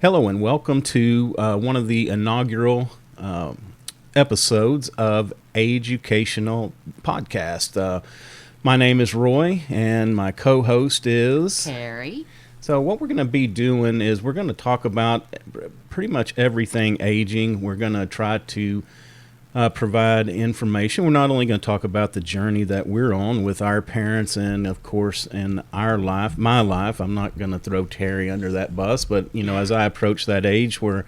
Hello and welcome to one of the inaugural episodes of Educational Podcast. My name is Roy and my co-host is Terry. So what we're going to be doing is we're going to talk about pretty much everything aging. We're going to try to provide information. We're not only going to talk about the journey that we're on with our parents and, of course, in our life, my life. I'm not going to throw Terry under that bus, but, as I approach that age where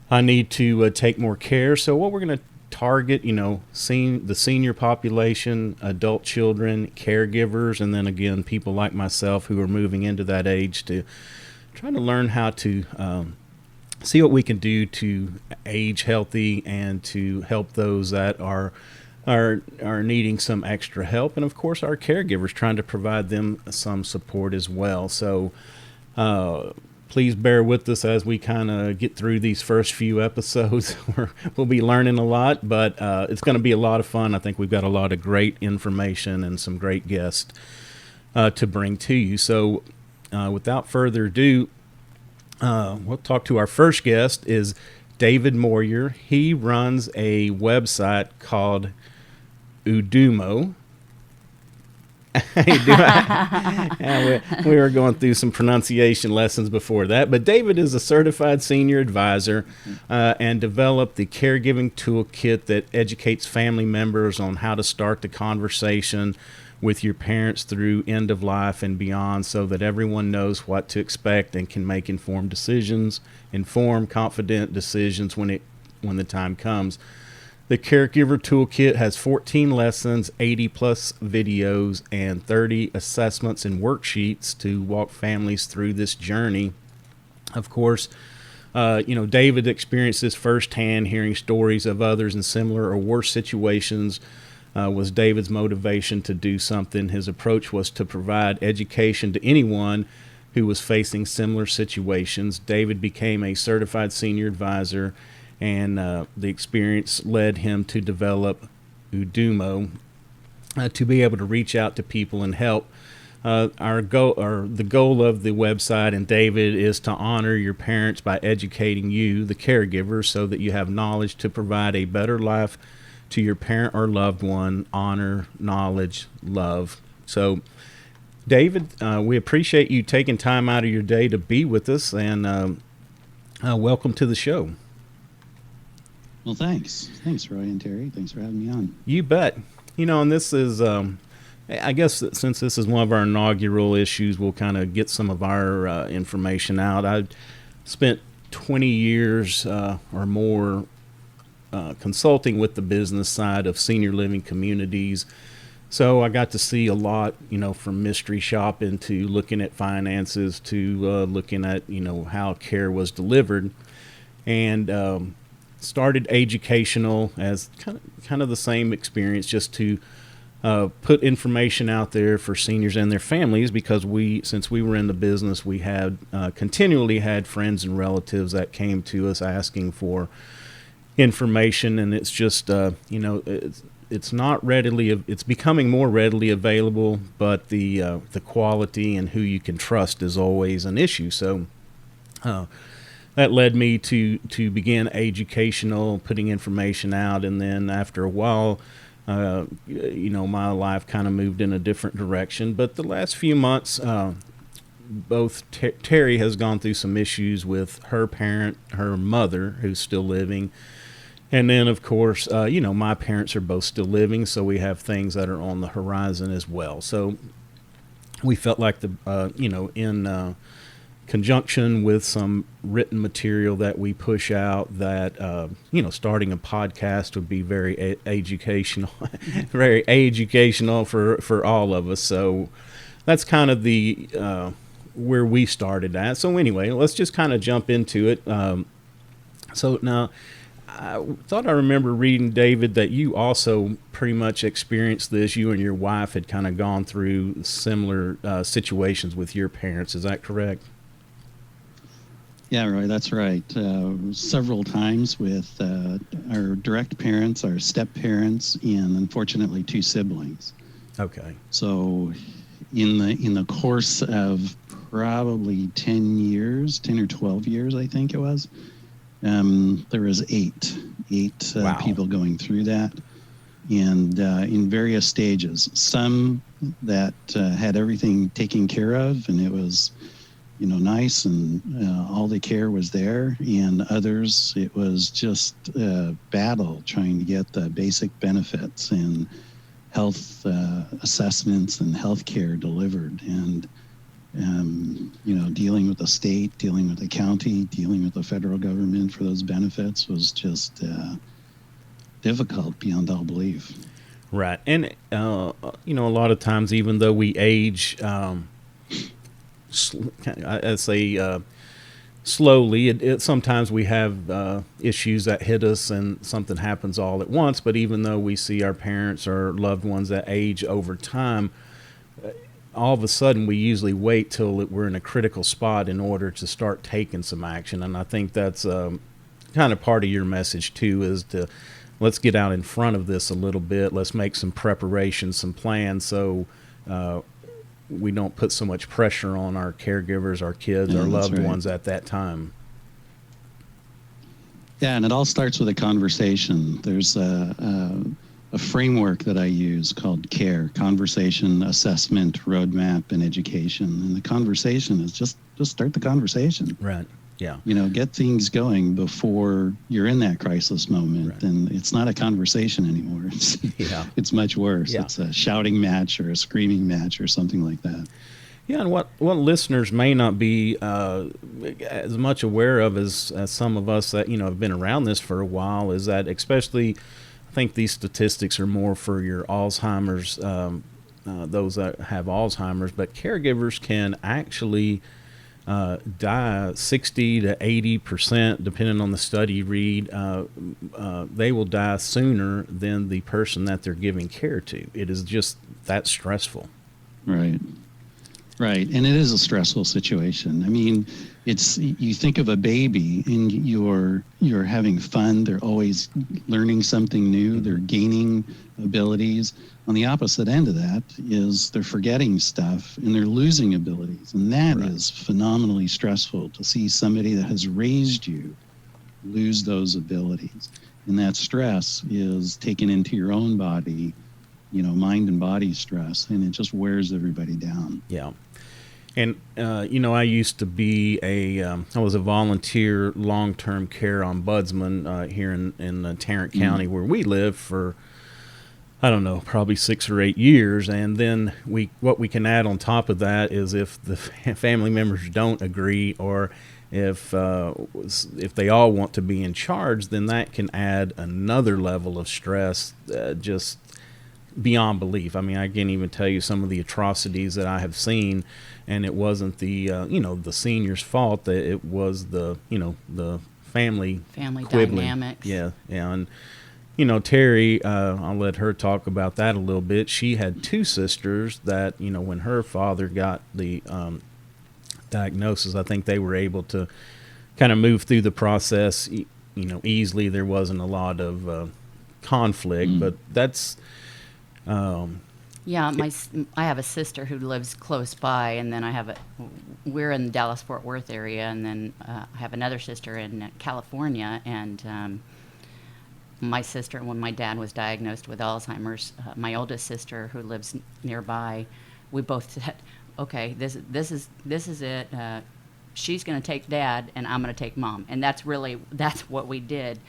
I need to take more care. So what we're going to target, the senior population, adult children, caregivers, and then again, people like myself who are moving into that age to try to learn how to see what we can do to age healthy and to help those that are needing some extra help, and of course our caregivers, trying to provide them some support as well. So please bear with us as we kind of get through these first few episodes. We'll be learning a lot, but it's going to be a lot of fun. I think we've got a lot of great information and some great guests to bring to you. So without further ado, we'll talk to our first guest is David Moyer. He runs a website called Udumo. We were going through some pronunciation lessons before that, but David is a certified senior advisor and developed the Caregiving Toolkit that educates family members on how to start the conversation with your parents through end of life and beyond, so that everyone knows what to expect and can make informed, confident decisions when the time comes. The Caregiver Toolkit has 14 lessons, 80 plus videos, and 30 assessments and worksheets to walk families through this journey. Of course, David experienced this firsthand, hearing stories of others in similar or worse situations. Was David's motivation to do something. His approach was to provide education to anyone who was facing similar situations. David became a certified senior advisor, and the experience led him to develop Udumo to be able to reach out to people and help. The goal of the website and David is to honor your parents by educating you, the caregiver, so that you have knowledge to provide a better life to your parent or loved one. Honor, knowledge, love. So, David, we appreciate you taking time out of your day to be with us, and welcome to the show. Well, thanks. Thanks, Roy and Terry. Thanks for having me on. You bet. And this is, I guess that since this is one of our inaugural issues, we'll kind of get some of our information out. I spent 20 years or more consulting with the business side of senior living communities. So I got to see a lot, from mystery shopping to looking at finances to looking at, how care was delivered, and started educational as kind of the same experience, just to put information out there for seniors and their families, because since we were in the business, we had continually had friends and relatives that came to us asking for information, and it's just it's becoming more readily available, but the quality and who you can trust is always an issue. So that led me to begin educational, putting information out, and then after a while, my life kind of moved in a different direction. But the last few months, both Terry has gone through some issues with her mother, who's still living. And then, of course, my parents are both still living, so we have things that are on the horizon as well. So we felt like in conjunction with some written material that we push out, that starting a podcast would be very educational, very educational for all of us. So that's kind of the where we started at. So anyway, let's just kind of jump into it. So now, I thought I remember reading, David, that you also pretty much experienced this. You and your wife had kind of gone through similar situations with your parents. Is that correct? Yeah, Roy, that's right. Several times with our direct parents, our step parents, and unfortunately 2 siblings. Okay. So in the course of probably 10 or 12 years, I think it was, there was eight Wow. people going through that, and in various stages. Some that had everything taken care of, and it was, nice, and all the care was there, and others, it was just a battle trying to get the basic benefits and health assessments and health care delivered, and dealing with the state, dealing with the county, dealing with the federal government for those benefits was just difficult beyond all belief. Right. And, a lot of times, even though we age, I say slowly, sometimes we have issues that hit us and something happens all at once. But even though we see our parents or loved ones that age over time, all of a sudden we usually wait till we're in a critical spot in order to start taking some action. And I think that's kind of part of your message too, is to let's get out in front of this a little bit. Let's make some preparations, some plans, so we don't put so much pressure on our caregivers, our kids, our loved ones at that time. Yeah, and it all starts with a conversation. There's a framework that I use called CARE, Conversation, Assessment, Roadmap, and Education. And the conversation is just start the conversation. Right. Yeah. Get things going before you're in that crisis moment. Right. And it's not a conversation anymore. It's much worse. Yeah. It's a shouting match or a screaming match or something like that. Yeah, and what listeners may not be as much aware of as some of us that have been around this for a while is that, especially, I think these statistics are more for your Alzheimer's, those that have Alzheimer's, but caregivers can actually die 60 to 80%, depending on the study you read. They will die sooner than the person that they're giving care to. It is just that stressful. Right. And it is a stressful situation. I mean, you think of a baby and you're having fun. They're always learning something new. They're gaining abilities. On the opposite end of that is they're forgetting stuff and they're losing abilities. And that is phenomenally stressful to see somebody that has raised you lose those abilities. And that stress is taken into your own body, mind and body stress, and it just wears everybody down. Yeah. And, I used to be I was a volunteer long-term care ombudsman here in Tarrant County where we live for, I don't know, probably 6 or 8 years. And then what we can add on top of that is if the family members don't agree, or if they all want to be in charge, then that can add another level of stress, just beyond belief. I mean, I can't even tell you some of the atrocities that I have seen, and it wasn't the the senior's fault. That it was the family quibbling. Dynamics. Yeah, and Terry, I'll let her talk about that a little bit. She had 2 sisters that when her father got the diagnosis, I think they were able to kind of move through the process easily. There wasn't a lot of conflict, but that's I have a sister who lives close by, and then we're in the Dallas-Fort Worth area, and then I have another sister in California, and my sister, when my dad was diagnosed with Alzheimer's, my oldest sister who lives nearby, we both said, okay, this is it. She's going to take Dad, and I'm going to take Mom, and that's what we did.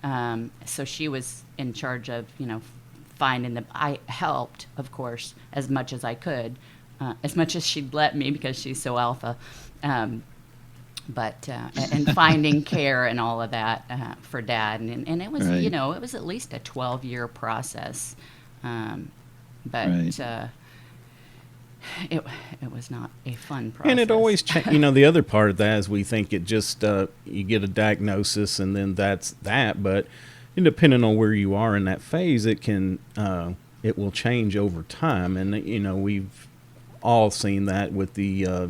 So she was in charge of, I helped, of course, as much as I could, as much as she'd let me because she's so alpha, but and finding care and all of that for Dad, and it was it was at least a 12-year process, but it was not a fun process. And it always the other part of that is we think it just you get a diagnosis and then that's that, but depending on where you are in that phase, it will change over time. And we've all seen that with the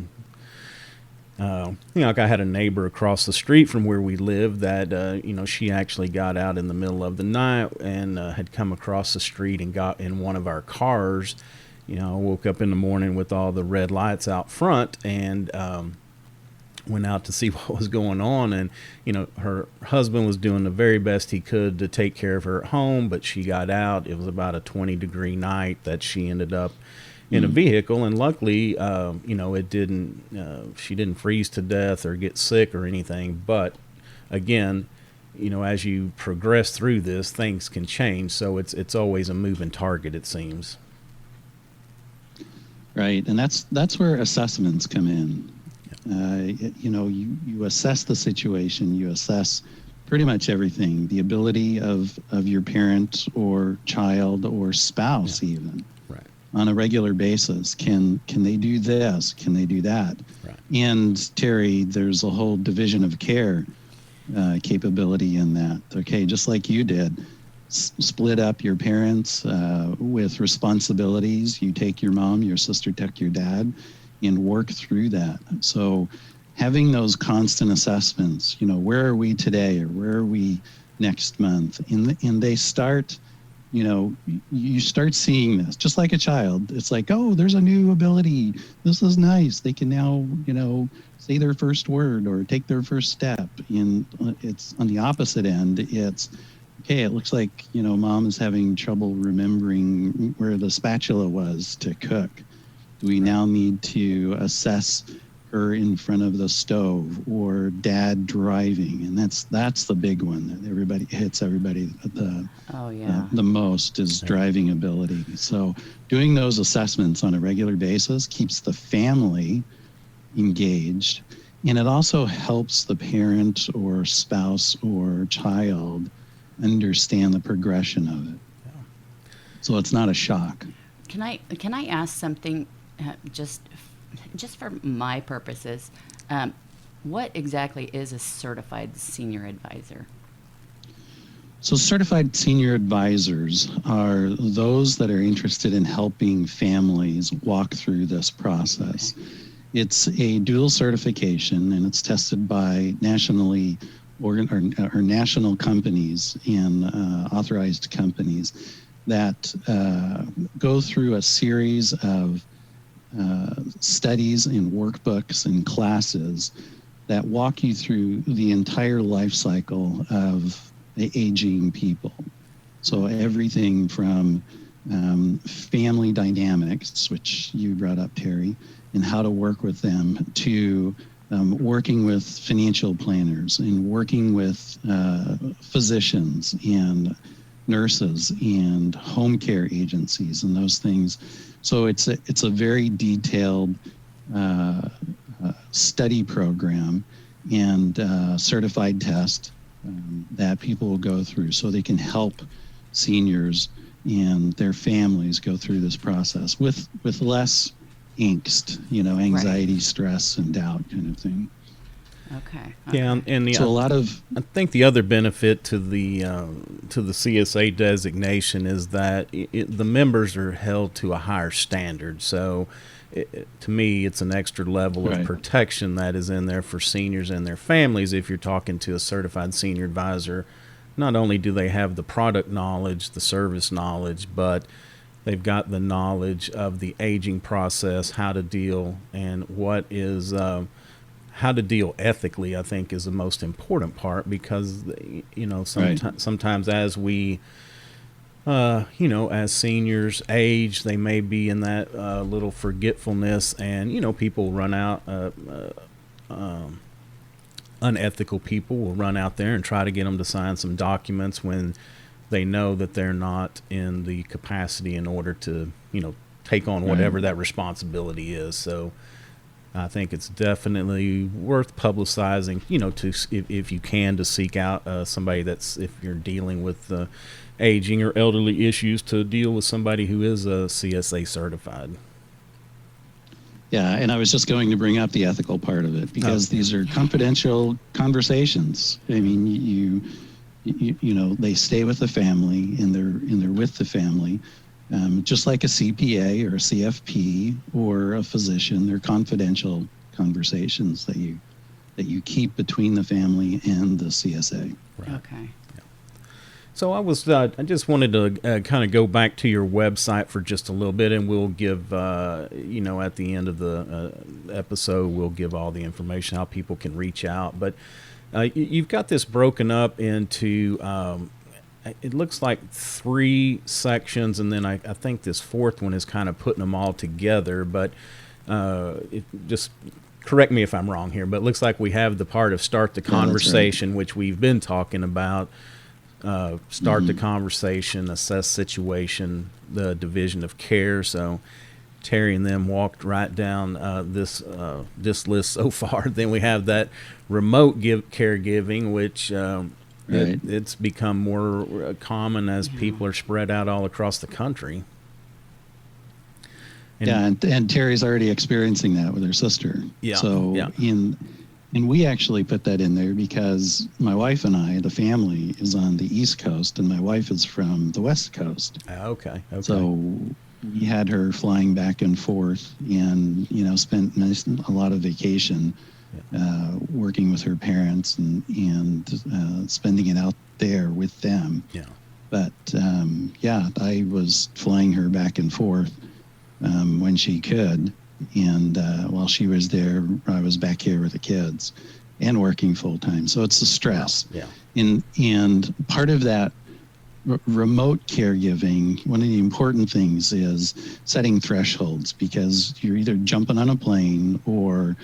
like I had a neighbor across the street from where we lived that she actually got out in the middle of the night and had come across the street and got in one of our cars, I woke up in the morning with all the red lights out front, and went out to see what was going on. And her husband was doing the very best he could to take care of her at home, but she got out. It was about a 20-degree night that she ended up in a vehicle, and luckily it didn't she didn't freeze to death or get sick or anything. But again, as you progress through this, things can change, so it's always a moving target, it seems. Right, and that's where assessments come in. You assess the situation, you assess pretty much everything, the ability of your parent or child or spouse, even Right. on a regular basis. Can they do this? Can they do that? Right. And Terry, there's a whole division of care capability in that. Okay, just like you did. Split up your parents with responsibilities. You take your mom, your sister take your dad, and work through that. So having those constant assessments, where are we today or where are we next month? And they start, you start seeing this just like a child. It's like, oh, there's a new ability. This is nice. They can now, say their first word or take their first step. And it's on the opposite end. It's, okay, it looks like, mom is having trouble remembering where the spatula was to cook. Do we now need to assess her in front of the stove, or dad driving? And that's the big one that hits everybody the most is driving ability. So doing those assessments on a regular basis keeps the family engaged, and it also helps the parent or spouse or child understand the progression of it. Yeah. So it's not a shock. Can I ask something, just for my purposes? What exactly is a certified senior advisor? So certified senior advisors are those that are interested in helping families walk through this process. Okay. It's a dual certification, and it's tested by national companies and authorized companies that go through a series of studies and workbooks and classes that walk you through the entire life cycle of the aging people. So everything from family dynamics, which you brought up, Terry, and how to work with them, to working with financial planners and working with physicians and nurses and home care agencies and those things. So it's a very detailed study program and certified test that people will go through, so they can help seniors and their families go through this process with less angst, anxiety, right, stress, and doubt kind of thing. Okay. Yeah, and I think the other benefit to the CSA designation is that the members are held to a higher standard. So, to me, it's an extra level of protection that is in there for seniors and their families. If you're talking to a certified senior advisor, not only do they have the product knowledge, the service knowledge, but they've got the knowledge of the aging process, how to deal, and what is how to deal ethically. I think is the most important part, because sometimes as we as seniors age, they may be in that little forgetfulness, and people run out. Unethical people will run out there and try to get them to sign some documents when they know that they're not in the capacity in order to, take on whatever that responsibility is. So I think it's definitely worth publicizing, if you can, to seek out somebody that's, if you're dealing with aging or elderly issues, to deal with somebody who is CSA certified. Yeah, and I was just going to bring up the ethical part of it, because these are confidential conversations. I mean, they stay with the family, and they're with the family, just like a CPA or a CFP or a physician. They're confidential conversations that you keep between the family and the CSA. Right. Okay. So I just wanted to kind of go back to your website for just a little bit, and we'll give, at the end of the episode, we'll give all the information how people can reach out. But you've got this broken up into, it looks like 3 sections, and then I think this 4th one is kind of putting them all together. But just correct me if I'm wrong here, but it looks like we have the part of start the conversation, which we've been talking about. Start the conversation, assess situation, the division of care. So Terry and them walked right down this list so far. Then we have that remote caregiving, which it's become more common as people are spread out all across the country. And Terry's already experiencing that with her sister. Yeah. So and we actually put that in there because my wife and I, the family, is on the East Coast, and my wife is from the West Coast. Okay. So we had her flying back and forth, and spent a lot of vacation working with her parents and spending it out there with them. Yeah. But I was flying her back and forth when she could. And while she was there, I was back here with the kids and working full time. So it's the stress. Yeah. And part of that remote caregiving, one of the important things is setting thresholds, because you're either jumping on a plane or,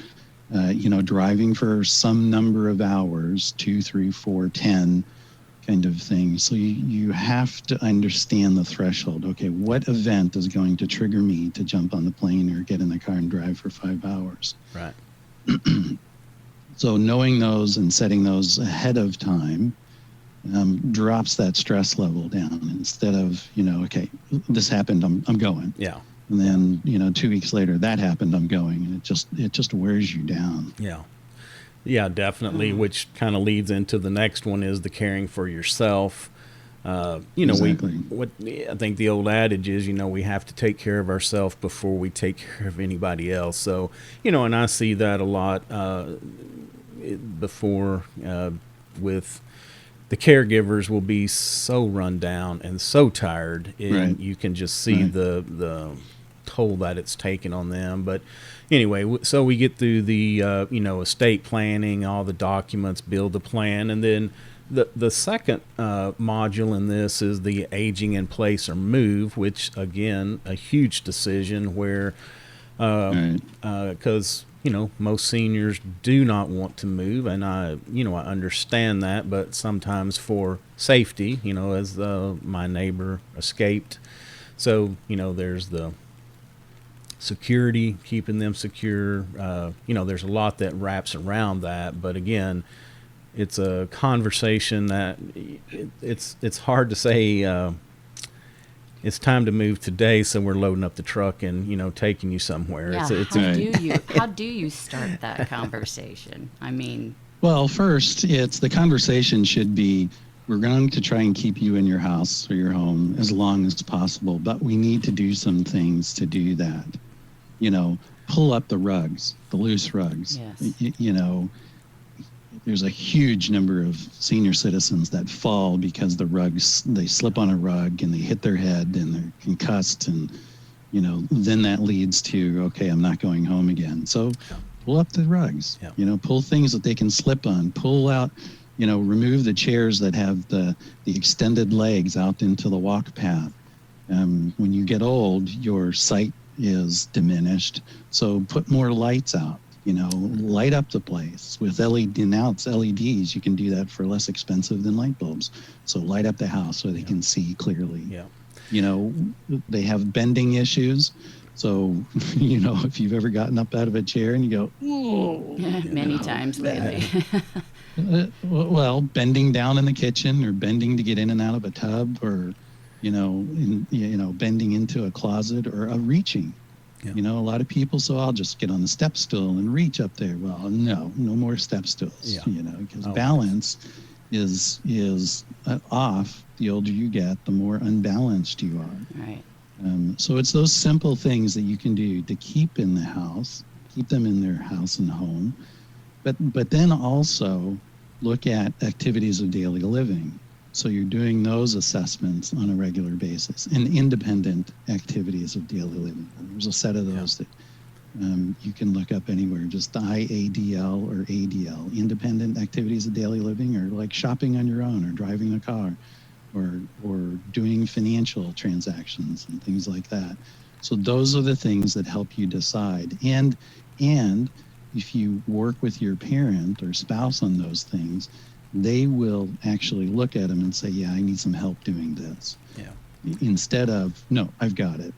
driving for some number of hours, 2, 3, 4, 10 kind of thing. So you have to understand the threshold. Okay, what event is going to trigger me to jump on the plane or get in the car and drive for 5 hours? Right. So knowing those and setting those ahead of time drops that stress level down. Instead of, okay, this happened, I'm going. Yeah. And then, 2 weeks later, that happened, I'm going. And it just wears you down. Yeah. Yeah, definitely, which kind of leads into the next one is the caring for yourself. Exactly. I think the old adage is, we have to take care of ourselves before we take care of anybody else. So, and I see that a lot before with the caregivers will be so run down and so tired, and you can just see the toll that it's taken on them. But anyway, so we get through the estate planning, all the documents, build the plan, and then the second module in this is the aging in place or move, which again a huge decision where because most seniors do not want to move, and I understand that, but sometimes for safety, as my neighbor escaped, so there's the security, keeping them secure. There's a lot that wraps around that, but again, it's a conversation that it's hard to say it's time to move today, so we're loading up the truck and taking you somewhere. Yeah, how do you start that conversation? I mean, well, first, the conversation should be, we're going to try and keep you in your house or your home as long as possible, but we need to do some things to do that. Pull up the rugs, the loose rugs. Yes. There's a huge number of senior citizens that fall because they slip on a rug and they hit their head and they're concussed, and then that leads to, okay, I'm not going home again. So pull up the rugs. Pull things that they can slip on. Pull out, remove the chairs that have the extended legs out into the walk path. When you get old, your sight is diminished, so put more lights out. Light up the place with LED. Now it's LEDs. You can do that for less expensive than light bulbs. So light up the house so they can see clearly. Yeah. They have bending issues. So, if you've ever gotten up out of a chair and you go, "Whoa," many times lately. Well, bending down in the kitchen, or bending to get in and out of a tub, or bending into a closet, or reaching. Yeah. A lot of people, so I'll just get on the step stool and reach up there. Well, no more step stools. Yeah. Because balance is off. The older you get, the more unbalanced you are. Right. So it's those simple things that you can do to keep them in their house and home, but then also look at activities of daily living. So you're doing those assessments on a regular basis, and independent activities of daily living. There's a set of those that you can look up anywhere, just IADL or ADL, independent activities of daily living, or like shopping on your own, or driving a car, or doing financial transactions and things like that. So those are the things that help you decide. And if you work with your parent or spouse on those things, they will actually look at them and say, yeah, I need some help doing this. Yeah. Instead of, no, I've got it.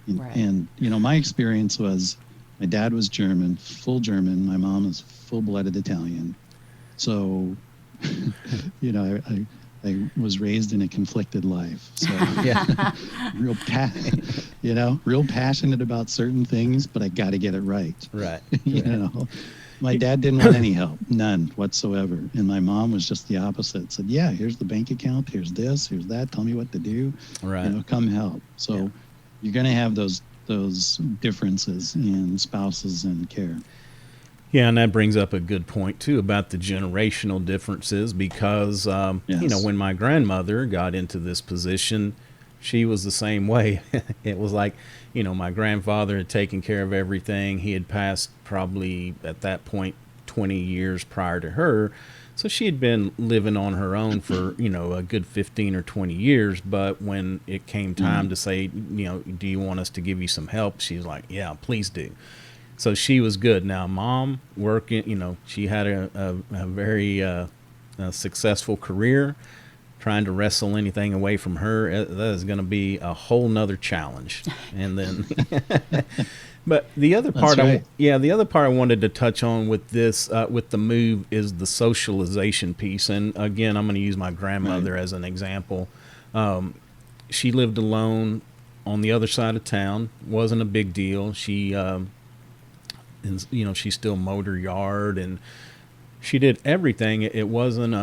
Right. And, my experience was my dad was German, full German. My mom is full-blooded Italian. So, I was raised in a conflicted life. So, Yeah. real passionate about certain things, but I got to get it right. Right. My dad didn't want any help, none whatsoever. And my mom was just the opposite. Said, yeah, here's the bank account, here's this, here's that, tell me what to do. Right. Come help. So you're going to have those differences in spouses and care. Yeah, and that brings up a good point too about the generational differences, because Yes. when my grandmother got into this position, she was the same way. It was like, my grandfather had taken care of everything. He had passed probably at that point 20 years prior to her. So she had been living on her own for, a good 15 or 20 years. But when it came time to say, do you want us to give you some help? She was like, yeah, please do. So she was good. Now, Mom working, she had a very successful career. Trying to wrestle anything away from her, that is going to be a whole nother challenge. And then, but the other part, the other part I wanted to touch on with this, with the move, is the socialization piece. And again, I'm going to use my grandmother as an example. She lived alone on the other side of town. Wasn't a big deal. She, she still mowed her yard and she did everything. It wasn't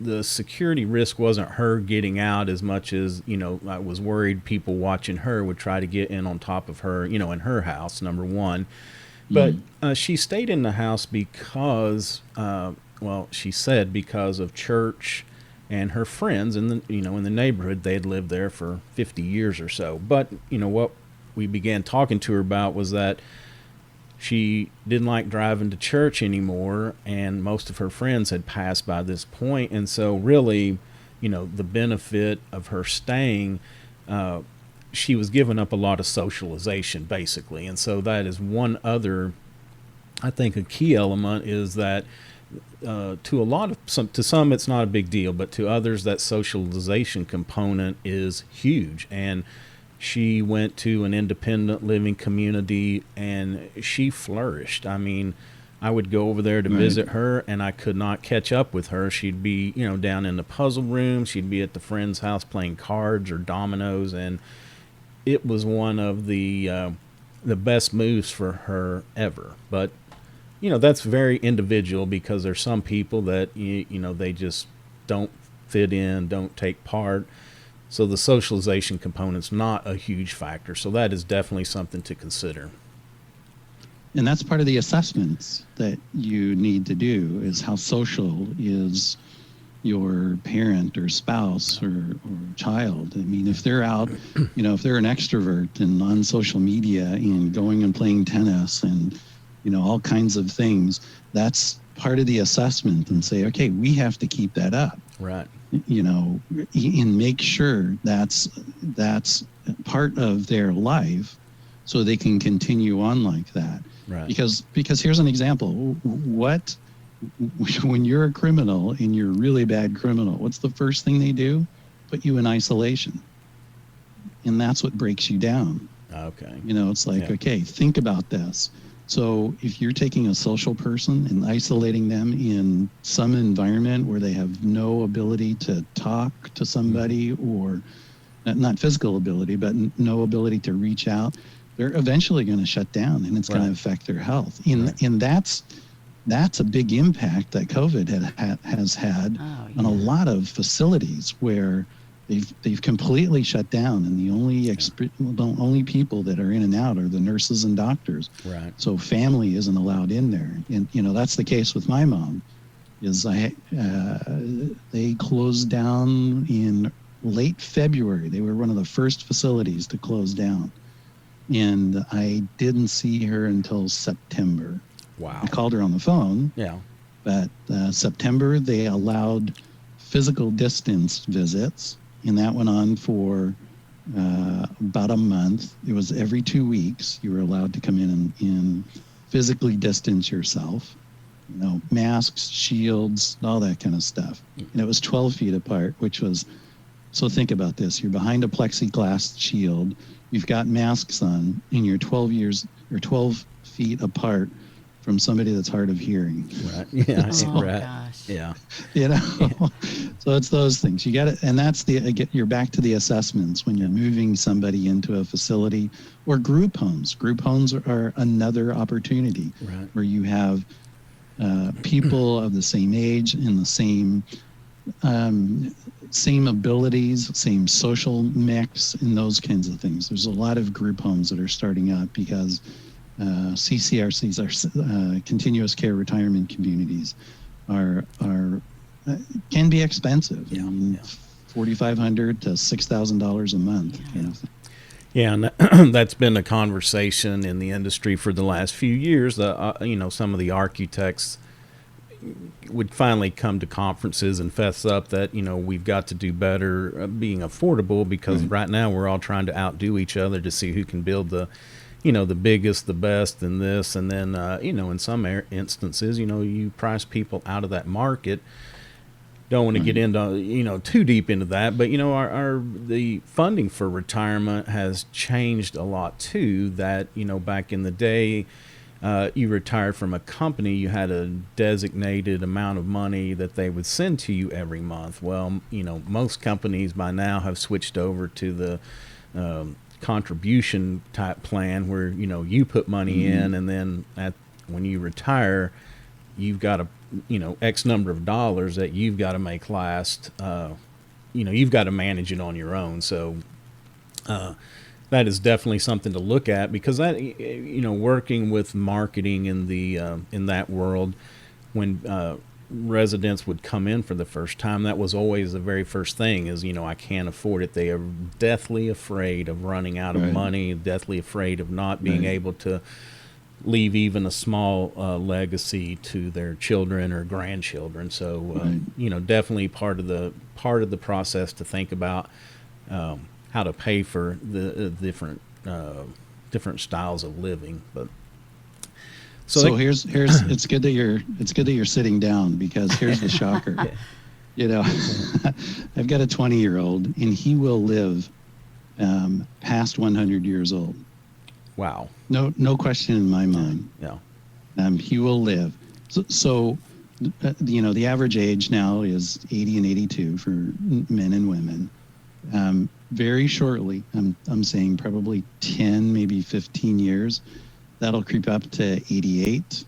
the security risk wasn't her getting out as much as, I was worried people watching her would try to get in on top of her, in her house, number one. But she stayed in the house because, she said because of church and her friends in the, in the neighborhood. They had lived there for 50 years or so. But, what we began talking to her about was that she didn't like driving to church anymore, and most of her friends had passed by this point. And so really, the benefit of her staying, she was giving up a lot of socialization, basically. And so that is one other, I think a key element is that to some it's not a big deal, but to others that socialization component is huge. And she went to an independent living community and she flourished. I mean, I would go over there to visit her and I could not catch up with her. She'd be, down in the puzzle room. She'd be at the friend's house playing cards or dominoes. And it was one of the best moves for her ever. But, that's very individual, because there's some people that, they just don't fit in, don't take part. So the socialization component's not a huge factor. So that is definitely something to consider. And that's part of the assessments that you need to do, is how social is your parent or spouse or child. I mean, if they're out, if they're an extrovert and on social media and going and playing tennis and, all kinds of things, that's part of the assessment, and say, okay, we have to keep that up. Right. And make sure that's part of their life, so they can continue on like that. Right. Because here's an example. When you're a criminal and you're a really bad criminal, what's the first thing they do? Put you in isolation. And that's what breaks you down. Okay. It's like, okay, think about this. So if you're taking a social person and isolating them in some environment where they have no ability to talk to somebody, or not physical ability, but no ability to reach out, they're eventually going to shut down, and it's going to affect their health. And that's a big impact that COVID has had on a lot of facilities where they've completely shut down, and the only people that are in and out are the nurses and doctors. Right. So family isn't allowed in there, and that's the case with my mom. is they closed down in late February. They were one of the first facilities to close down. And I didn't see her until September. Wow. I called her on the phone. Yeah. But September, they allowed physical distance visits, and that went on for about a month. It was every 2 weeks. You were allowed to come in and physically distance yourself. Masks, shields, all that kind of stuff. And it was 12 feet apart, which was, so think about this. You're behind a plexiglass shield. You've got masks on, and you're 12 feet apart from somebody that's hard of hearing. Right. Yeah. Oh, Right. gosh. Yeah. So it's those things. You got it. And that's you're back to the assessments when you're moving somebody into a facility or group homes. Group homes are another opportunity Right. where you have people of the same age and the same abilities, same social mix, and those kinds of things. There's a lot of group homes that are starting up because CCRCs, are continuous care retirement communities, are can be expensive. Yeah, $4,500 to $6,000 a month. Yeah. Kind of thing. Yeah, and that's been a conversation in the industry for the last few years. Some of the architects would finally come to conferences and fess up that we've got to do better being affordable, because right now we're all trying to outdo each other to see who can build the biggest, the best, and this, and then in some instances you price people out of that market. Don't want to get into too deep into that, but the funding for retirement has changed a lot too. That back in the day, you retired from a company, you had a designated amount of money that they would send to you every month. Well, most companies by now have switched over to the contribution type plan where you put money in, and then when you retire, you've got a X number of dollars that you've got to make last. You've got to manage it on your own. So that is definitely something to look at, because that working with marketing in the in that world, when residents would come in for the first time, that was always the very first thing is I can't afford it. They are deathly afraid of running out of money, deathly afraid of not being able to leave even a small legacy to their children or grandchildren. So definitely part of the process to think about how to pay for the different styles of living. But so here's it's good that you're sitting down, because here's the shocker. I've got a 20-year-old, and he will live past 100 years old. Wow. No question in my mind. Yeah. He will live. So the average age now is 80 and 82 for men and women. Very shortly, I'm saying probably 10, maybe 15 years, that'll creep up to 88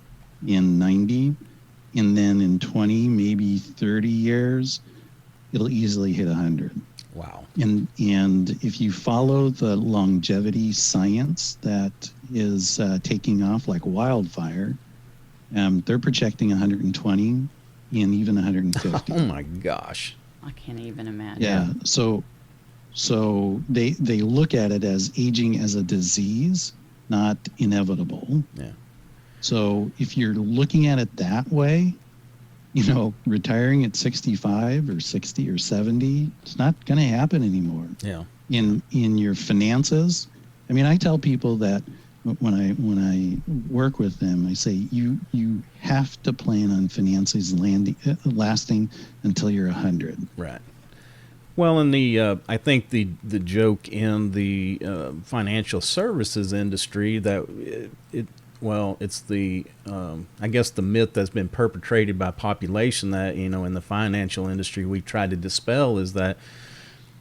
and 90. And then in 20, maybe 30 years, it'll easily hit 100. Wow. And if you follow the longevity science that is taking off like wildfire, they're projecting 120 and even 150. Oh my gosh. I can't even imagine. Yeah. So they look at it as aging as a disease, not inevitable. Yeah. So if you're looking at it that way, retiring at 65 or 60 or 70, it's not going to happen anymore. Yeah. In your finances, I tell people that when I work with them, I say you have to plan on finances lasting until you're 100. Right. Well, and I think the joke in the financial services industry that it's the I guess the myth that's been perpetrated by population that in the financial industry we've tried to dispel is that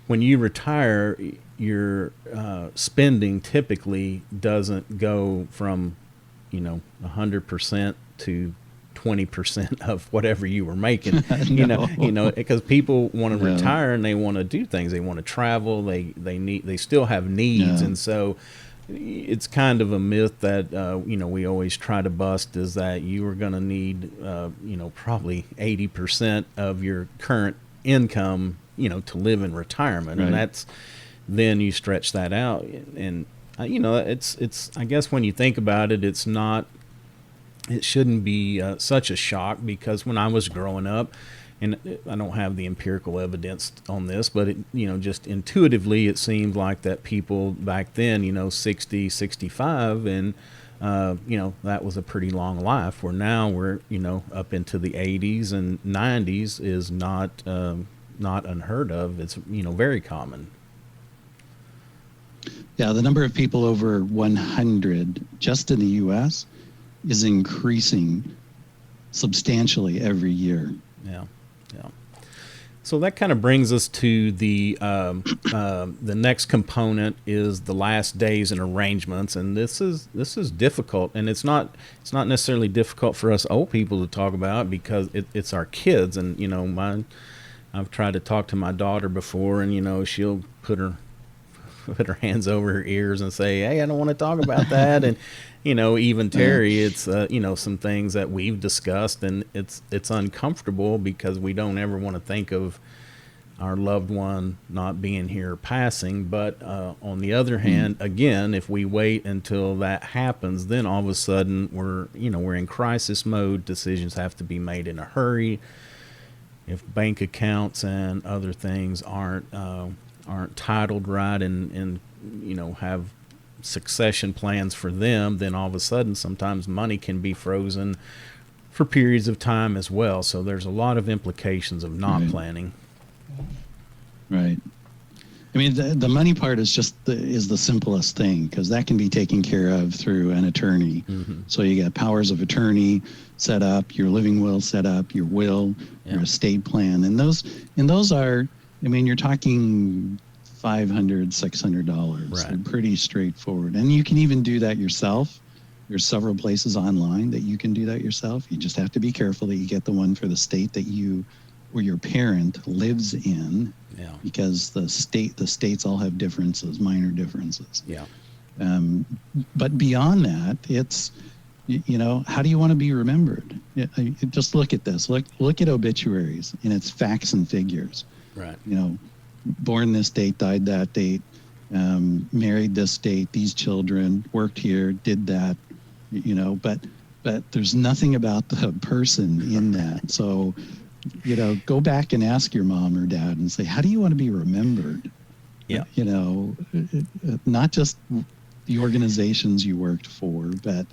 when you retire, your spending typically doesn't go from 100% to 20% of whatever you were making. Because people want to retire and they want to do things. They want to travel. They still have needs, and so it's kind of a myth that we always try to bust, is that you are going to need probably 80% of your current income to live in retirement, Right. and that's, then you stretch that out, and it's I guess when you think about it, it shouldn't be such a shock, because when I was growing up, and I don't have the empirical evidence on this, but just intuitively, it seemed like that people back then, 60, 65, and that was a pretty long life. Where now we're up into the 80s and 90s is not unheard of. It's very common. Yeah, the number of people over 100 just in the U.S. is increasing substantially every year. Yeah. So that kind of brings us to the next component, is the last days and arrangements, and this is difficult, and it's not necessarily difficult for us old people to talk about, because it's our kids, and I've tried to talk to my daughter before, and she'll put her hands over her ears and say, "Hey, I don't want to talk about that," and even Terry, it's some things that we've discussed, and it's uncomfortable, because we don't ever want to think of our loved one not being here, passing. But on the other hand, again, if we wait until that happens, then all of a sudden we're in crisis mode. Decisions have to be made in a hurry. If bank accounts and other things aren't titled right, and have succession plans for them, then all of a sudden sometimes money can be frozen for periods of time as well. So there's a lot of implications of not planning. Right. I mean, the money part is is the simplest thing, because that can be taken care of through an attorney. So you got powers of attorney set up, your living will set up, your will, your estate plan, and those are, I mean, you're talking $500, $600. Right. They're pretty straightforward, and you can even do that yourself. There's several places online that you can do that yourself. You just have to be careful that you get the one for the state that you or your parent lives in, because the states all have differences, minor differences. Yeah. But beyond that, it's how do you want to be remembered? Just look at this. Look at obituaries, and it's facts and figures. Right. Born this date, died that date, married this date, these children, worked here, did that, but there's nothing about the person in that. So, go back and ask your mom or dad and say, how do you want to be remembered? Yeah. Not just the organizations you worked for, but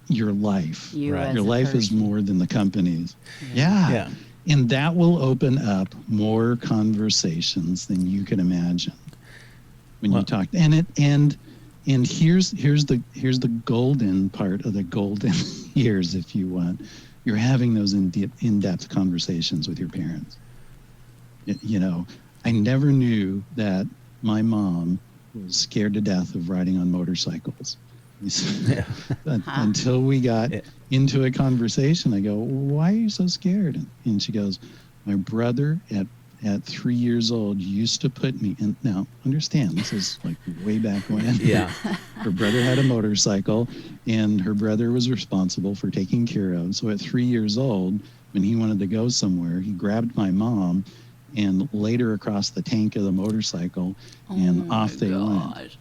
your life. Your life is more than the companies. Yeah. And that will open up more conversations than you can imagine when you talk. And here's the golden part of the golden years, if you want. You're having those in-depth conversations with your parents. I never knew that my mom was scared to death of riding on motorcycles. Until we got into a conversation, I go, why are you so scared? And she goes, my brother at 3 years old used to put me in. Now, understand, this is like way back when. Yeah. Her brother had a motorcycle, and her brother was responsible for taking care of. So at 3 years old, when he wanted to go somewhere, he grabbed my mom and laid her across the tank of the motorcycle, and off they went.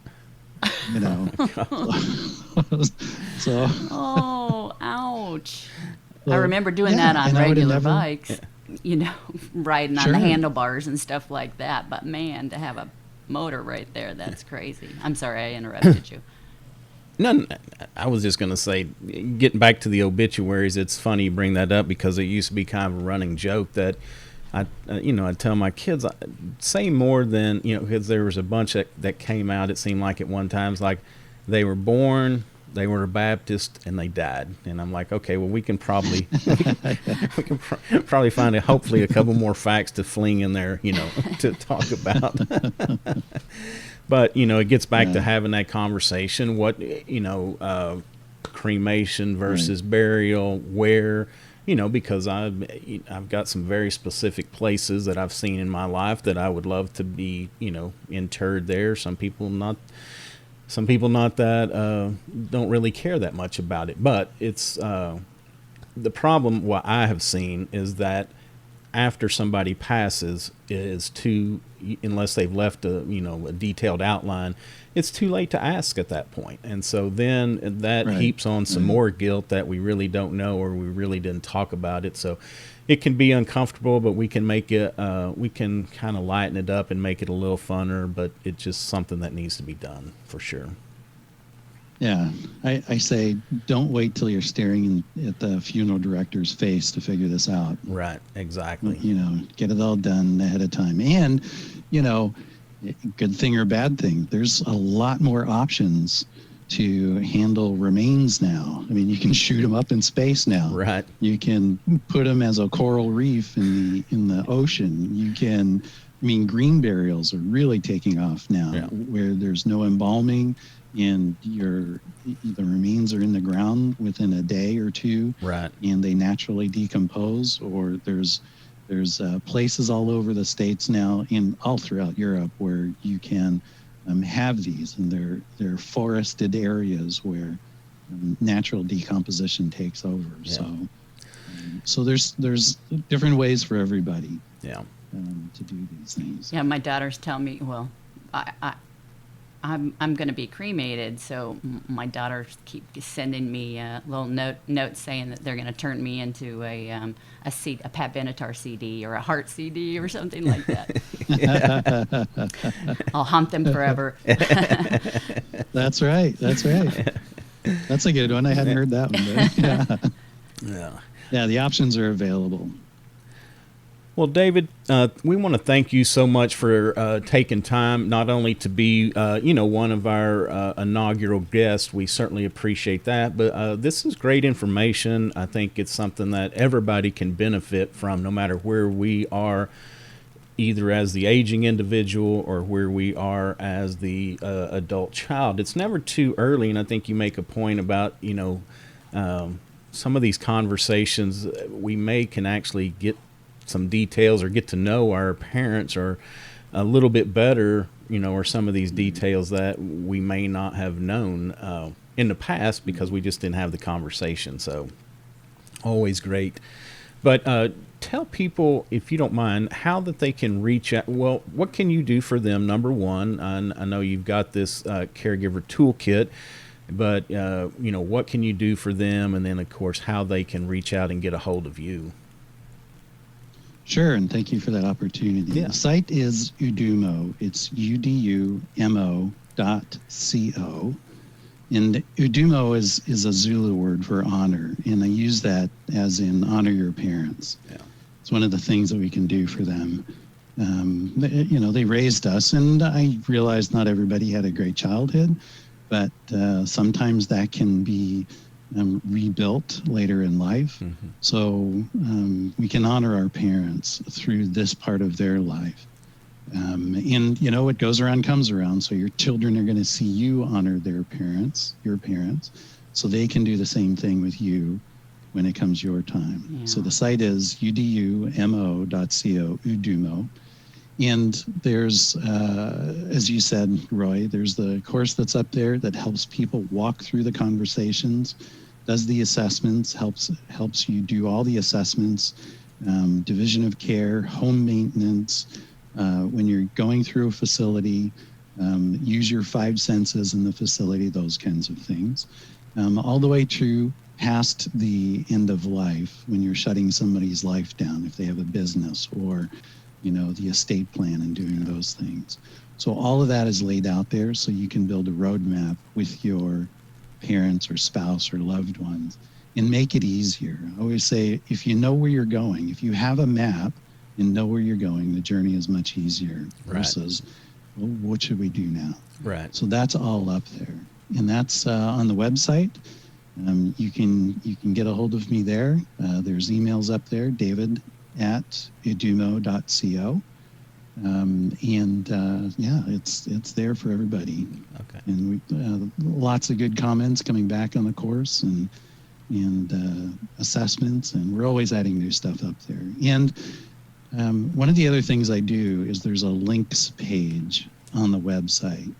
So. Oh, ouch. Well, I remember doing that on and I would've regular never- bikes, riding on Sure. the handlebars and stuff like that. But man, to have a motor right there, that's crazy. I'm sorry I interrupted you. No, I was just going to say, getting back to the obituaries, it's funny you bring that up, because it used to be kind of a running joke that I tell my kids, say more than, because there was a bunch that came out, it seemed like at one time, it's like they were born, they were a Baptist, and they died. And I'm like, okay, well, we can probably probably find hopefully a couple more facts to fling in there, to talk about. But, it gets back to having that conversation. What, cremation versus burial, where, because I've got some very specific places that I've seen in my life that I would love to be, interred there. Some people some people not that don't really care that much about it. But it's the problem. What I have seen is that after somebody passes is too, unless they've left a detailed outline, it's too late to ask at that point. And so then that Right. heaps on some more guilt that we really don't know, or we really didn't talk about it. So it can be uncomfortable, but we can make it we can kind of lighten it up and make it a little funner, but it's just something that needs to be done for sure. Yeah, I say don't wait till you're staring at the funeral director's face to figure this out. Right, exactly. Get it all done ahead of time. And, good thing or bad thing, there's a lot more options to handle remains now. I mean, you can shoot them up in space now. Right. You can put them as a coral reef in the ocean. You can, green burials are really taking off now, Yeah. where there's no embalming and the remains are in the ground within a day or two. Right. And they naturally decompose. Or there's places all over the States now and all throughout Europe where you can have these, and they're forested areas where natural decomposition takes over. Yeah. So there's different ways for everybody. Yeah. To do these things. Yeah, my daughters tell me, well, I'm going to be cremated, so my daughters keep sending me little notes saying that they're going to turn me into a Pat Benatar CD or a Heart CD or something like that. I'll haunt them forever. That's right. That's a good one. I hadn't heard that one. But yeah, the options are available. Well, David, we want to thank you so much for taking time, not only to be, one of our inaugural guests. We certainly appreciate that. But this is great information. I think it's something that everybody can benefit from, no matter where we are, either as the aging individual or where we are as the adult child. It's never too early, and I think you make a point about, some of these conversations we can actually get some details or get to know our parents or a little bit better, or some of these details that we may not have known in the past because we just didn't have the conversation. So always great. But tell people, if you don't mind, how that they can reach out. Well, what can you do for them? Number one, I know you've got this Caregiver Toolkit, but what can you do for them? And then, of course, how they can reach out and get a hold of you. Sure, and thank you for that opportunity. Yeah. The site is Udumo. It's udumo.co. And Udumo is a Zulu word for honor, and I use that as in honor your parents. Yeah. It's one of the things that we can do for them. They raised us, and I realized not everybody had a great childhood, but sometimes that can be rebuilt later in life. Mm-hmm. So we can honor our parents through this part of their life. And what goes around comes around. So your children are going to see you honor your parents, so they can do the same thing with you when it comes your time. Yeah. So the site is udumo.co, Udumo. And there's, as you said, Roy, there's the course that's up there that helps people walk through the conversations, does the assessments, helps you do all the assessments, division of care, home maintenance, when you're going through a facility, use your 5 senses in the facility, those kinds of things, all the way through past the end of life when you're shutting somebody's life down, if they have a business, or the estate plan and doing those things. So all of that is laid out there so you can build a roadmap with your parents or spouse or loved ones and make it easier. I always say, if you know where you're going, if you have a map and know where you're going, the journey is much easier versus, well, what should we do now? Right. So that's all up there. And that's on the website. You can get a hold of me there. There's emails up there, david@udumo.co. It's there for everybody. Okay. And we lots of good comments coming back on the course and assessments, and we're always adding new stuff up there. And one of the other things I do is there's a links page on the website,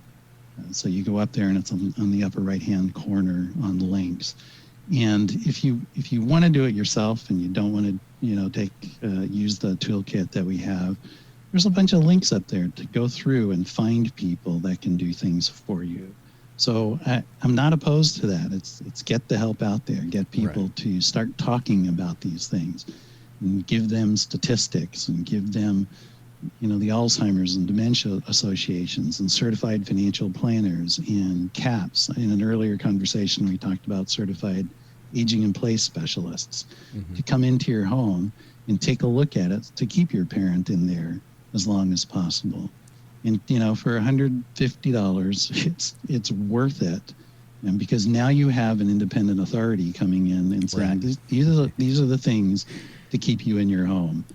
So you go up there, and it's on the upper right-hand corner on the links. And if you want to do it yourself and you don't want to, use the toolkit that we have, there's a bunch of links up there to go through and find people that can do things for you. So I'm not opposed to that. It's get the help out there, get people to start talking about these things, and give them statistics, and give them, the Alzheimer's and dementia associations and certified financial planners and CAPS. In an earlier conversation, we talked about certified aging in place specialists to come into your home and take a look at it, to keep your parent in there as long as possible. And, for $150, it's worth it. And because now you have an independent authority coming in and saying, these are the things to keep you in your home.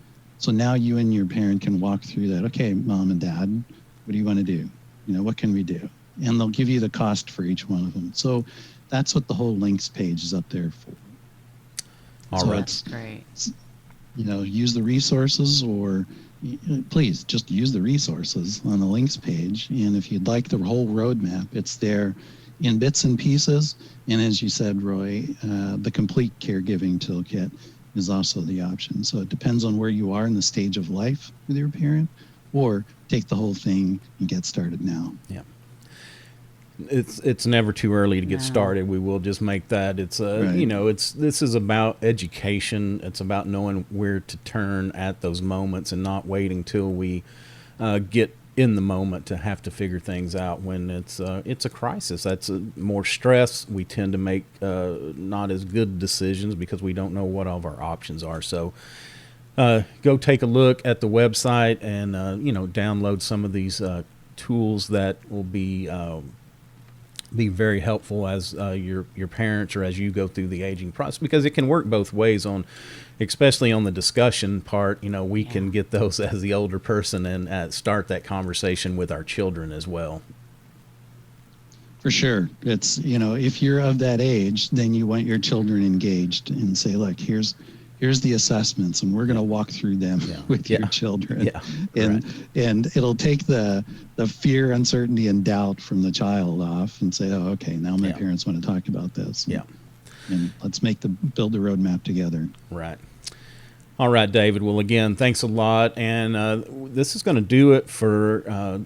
So now you and your parent can walk through that. Okay, mom and dad, what do you want to do? What can we do? And they'll give you the cost for each one of them. So that's what the whole links page is up there for. All so right. That's great. Use the resources, or please just use the resources on the links page. And if you'd like the whole roadmap, it's there in bits and pieces. And as you said, Roy, the complete Caregiving Toolkit is also the option. So it depends on where you are in the stage of life with your parent, or take the whole thing and get started now. Yeah. It's never too early to get started. We will just make that. It's this is about education. It's about knowing where to turn at those moments and not waiting till we get in the moment to have to figure things out when it's a crisis. That's more stress. We tend to make not as good decisions because we don't know what all of our options are. So go take a look at the website and download some of these tools that will be very helpful as your parents, or as you go through the aging process, because it can work both ways, especially on the discussion part. We can get those as the older person and start that conversation with our children as well. For sure. It's, if you're of that age, then you want your children engaged and say, look, here's the assessments, and we're going to walk through them with your children. And it'll take the fear, uncertainty, and doubt from the child off, and say, oh, okay, now my parents want to talk about this. And let's build the roadmap together. Right. All right, David. Well, again, thanks a lot. And this is going to do it for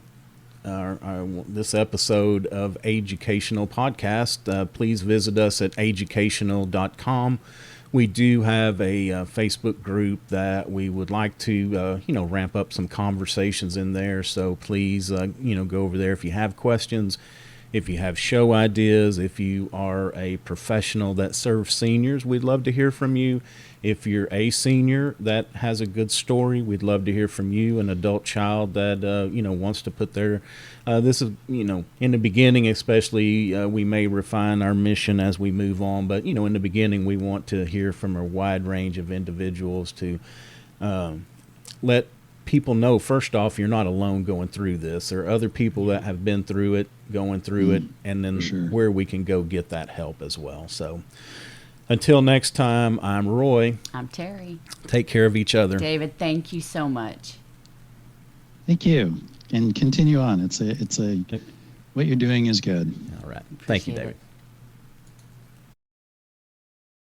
this episode of Educational Podcast. Please visit us at educational.com. We do have a Facebook group that we would like to, ramp up some conversations in there. So please, go over there if you have questions, if you have show ideas, if you are a professional that serves seniors, we'd love to hear from you. If you're a senior that has a good story, we'd love to hear from you. An adult child that, wants to put their, this is, in the beginning especially, we may refine our mission as we move on. But, in the beginning, we want to hear from a wide range of individuals to let people know, first off, you're not alone going through this. There are other people that have been through it, going through it, and then where we can go get that help as well. So until next time, I'm Roy. I'm Terry. Take care of each other. David, thank you so much. Thank you. And continue on. It's what you're doing is good. All right. Thank you, Appreciate David. it.